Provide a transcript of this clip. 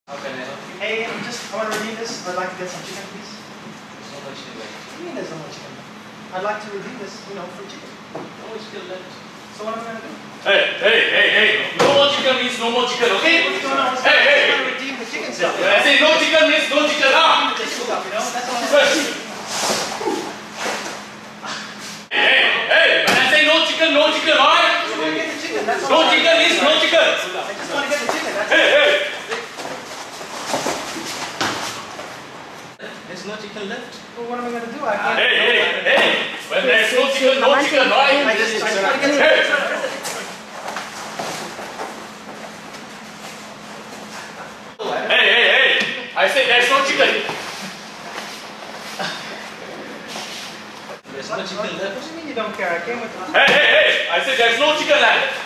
How can I help you? Hey, I want to redeem this. I'd like to get some chicken, please. There's no much chicken left. What do you mean there's no more chicken? I'd like to redeem this, for chicken. No more chicken left. So what am I going to do? Hey. No more chicken means no more chicken, okay? What's going on? Hey. I'm going to redeem the chicken stuff. I say no chicken means no chicken, ah! Just stuff, That's all I'm saying. Hey. When I say no chicken, alright? I just want to get the chicken. That's No all. chicken means no chicken. I just want to get the chicken. That's all. Hey. There's no chicken left. Well, what am I going to do? I can't. Hey. When there's no chicken, alright? I just want to get the chicken. Hey. I say there's no chicken. There's no chicken left. What do you mean you don't care? I came with the... Hey. I say there's no chicken left.